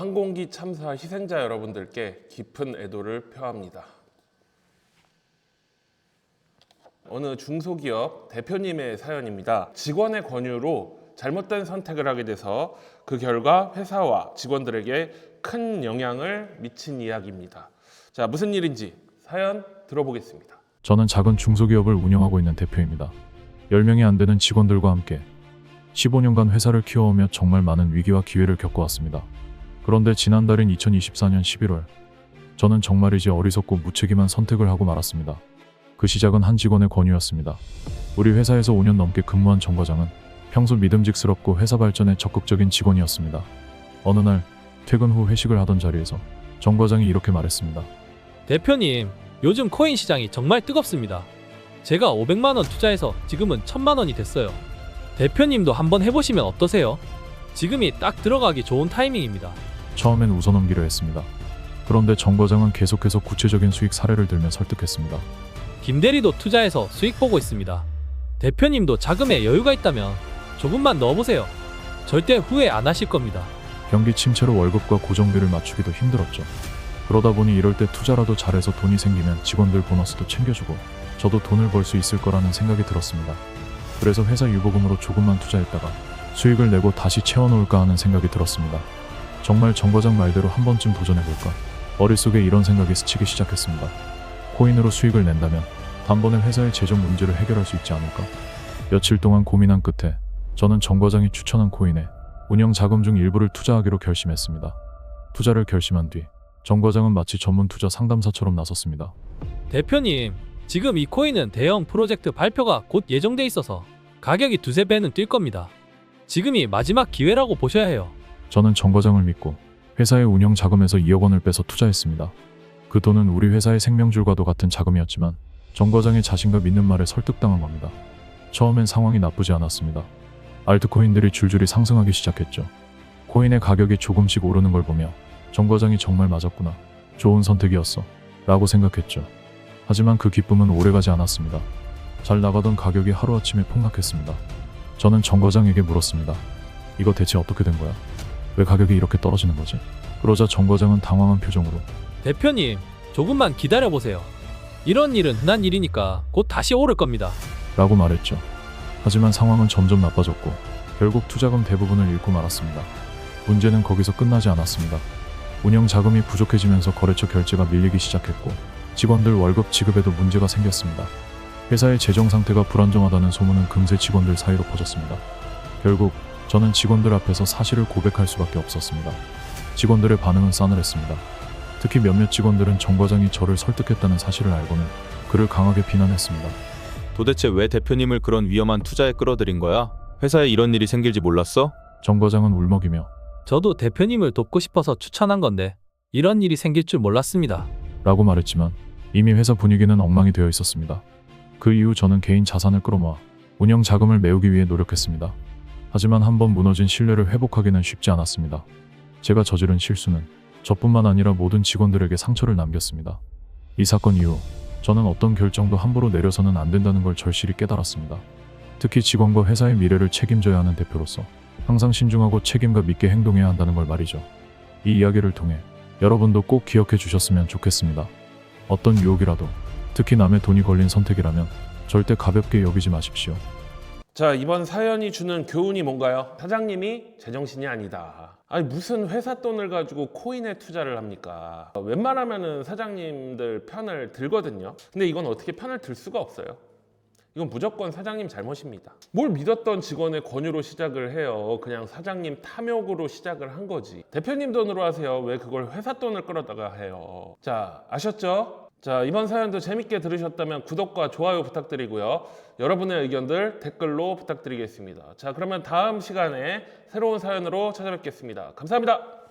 항공기 참사 희생자 여러분들께 깊은 애도를 표합니다. 어느 중소기업 대표님의 사연입니다. 직원의 권유로 잘못된 선택을 하게 돼서 그 결과 회사와 직원들에게 큰 영향을 미친 이야기입니다. 자, 무슨 일인지 사연 들어보겠습니다. 저는 작은 중소기업을 운영하고 있는 대표입니다. 10명이 안 되는 직원들과 함께 15년간 회사를 키워오며 정말 많은 위기와 기회를 겪어왔습니다. 그런데 지난달인 2024년 11월, 저는 정말이지 어리석고 무책임한 선택을 하고 말았습니다. 그 시작은 한 직원의 권유였습니다. 우리 회사에서 5년 넘게 근무한 정 과장은 평소 믿음직스럽고 회사 발전에 적극적인 직원이었습니다. 어느 날 퇴근 후 회식을 하던 자리에서 정 과장이 이렇게 말했습니다. 대표님, 요즘 코인 시장이 정말 뜨겁습니다. 제가 500만 원 투자해서 지금은 1000만 원이 됐어요. 대표님도 한번 해보시면 어떠세요? 지금이 딱 들어가기 좋은 타이밍입니다. 처음엔 웃어넘기려 했습니다. 그런데 정 과장은 계속해서 구체적인 수익 사례를 들며 설득했습니다. 김대리도 투자해서 수익 보고 있습니다. 대표님도 자금에 여유가 있다면 조금만 넣어보세요. 절대 후회 안 하실 겁니다. 경기 침체로 월급과 고정비를 맞추기도 힘들었죠. 그러다 보니 이럴 때 투자라도 잘해서 돈이 생기면 직원들 보너스도 챙겨주고 저도 돈을 벌 수 있을 거라는 생각이 들었습니다. 그래서 회사 유보금으로 조금만 투자했다가 수익을 내고 다시 채워놓을까 하는 생각이 들었습니다. 정말 정 과장 말대로 한 번쯤 도전해볼까? 머릿속에 이런 생각이 스치기 시작했습니다. 코인으로 수익을 낸다면 단번에 회사의 재정 문제를 해결할 수 있지 않을까? 며칠 동안 고민한 끝에 저는 정 과장이 추천한 코인에 운영 자금 중 일부를 투자하기로 결심했습니다. 투자를 결심한 뒤 정 과장은 마치 전문 투자 상담사처럼 나섰습니다. 대표님, 지금 이 코인은 대형 프로젝트 발표가 곧 예정돼 있어서 가격이 두세 배는 뛸 겁니다. 지금이 마지막 기회라고 보셔야 해요. 저는 정 과장을 믿고 회사의 운영 자금에서 2억 원을 빼서 투자했습니다. 그 돈은 우리 회사의 생명줄과도 같은 자금이었지만 정 과장의 자신과 믿는 말에 설득당한 겁니다. 처음엔 상황이 나쁘지 않았습니다. 알트코인들이 줄줄이 상승하기 시작했죠. 코인의 가격이 조금씩 오르는 걸 보며 정 과장이 정말 맞았구나, 좋은 선택이었어 라고 생각했죠. 하지만 그 기쁨은 오래가지 않았습니다. 잘 나가던 가격이 하루아침에 폭락했습니다. 저는 정 과장에게 물었습니다. 이거 대체 어떻게 된 거야? 왜 가격이 이렇게 떨어지는 거지? 그러자 정 과장은 당황한 표정으로 대표님, 조금만 기다려보세요. 이런 일은 흔한 일이니까 곧 다시 오를 겁니다. 라고 말했죠. 하지만 상황은 점점 나빠졌고 결국 투자금 대부분을 잃고 말았습니다. 문제는 거기서 끝나지 않았습니다. 운영 자금이 부족해지면서 거래처 결제가 밀리기 시작했고 직원들 월급 지급에도 문제가 생겼습니다. 회사의 재정 상태가 불안정하다는 소문은 금세 직원들 사이로 퍼졌습니다. 결국 저는 직원들 앞에서 사실을 고백할 수밖에 없었습니다. 직원들의 반응은 싸늘했습니다. 특히 몇몇 직원들은 정 과장이 저를 설득했다는 사실을 알고는 그를 강하게 비난했습니다. 도대체 왜 대표님을 그런 위험한 투자에 끌어들인 거야? 회사에 이런 일이 생길지 몰랐어? 정 과장은 울먹이며 저도 대표님을 돕고 싶어서 추천한 건데 이런 일이 생길 줄 몰랐습니다. 라고 말했지만 이미 회사 분위기는 엉망이 되어 있었습니다. 그 이후 저는 개인 자산을 끌어모아 운영 자금을 메우기 위해 노력했습니다. 하지만 한번 무너진 신뢰를 회복하기는 쉽지 않았습니다. 제가 저지른 실수는 저뿐만 아니라 모든 직원들에게 상처를 남겼습니다. 이 사건 이후 저는 어떤 결정도 함부로 내려서는 안 된다는 걸 절실히 깨달았습니다. 특히 직원과 회사의 미래를 책임져야 하는 대표로서 항상 신중하고 책임감 있게 행동해야 한다는 걸 말이죠. 이 이야기를 통해 여러분도 꼭 기억해 주셨으면 좋겠습니다. 어떤 유혹이라도, 특히 남의 돈이 걸린 선택이라면 절대 가볍게 여기지 마십시오. 자, 이번 사연이 주는 교훈이 뭔가요? 사장님이 제정신이 아니다. 아니, 무슨 회사 돈을 가지고 코인에 투자를 합니까? 웬만하면은 사장님들 편을 들거든요. 근데 이건 어떻게 편을 들 수가 없어요. 이건 무조건 사장님 잘못입니다. 뭘 믿었던 직원의 권유로 시작을 해요. 그냥 사장님 탐욕으로 시작을 한 거지. 대표님 돈으로 하세요. 왜 그걸 회사 돈을 끌어다가 해요? 자, 아셨죠? 자, 이번 사연도 재밌게 들으셨다면 구독과 좋아요 부탁드리고요. 여러분의 의견들 댓글로 부탁드리겠습니다. 자, 그러면 다음 시간에 새로운 사연으로 찾아뵙겠습니다. 감사합니다.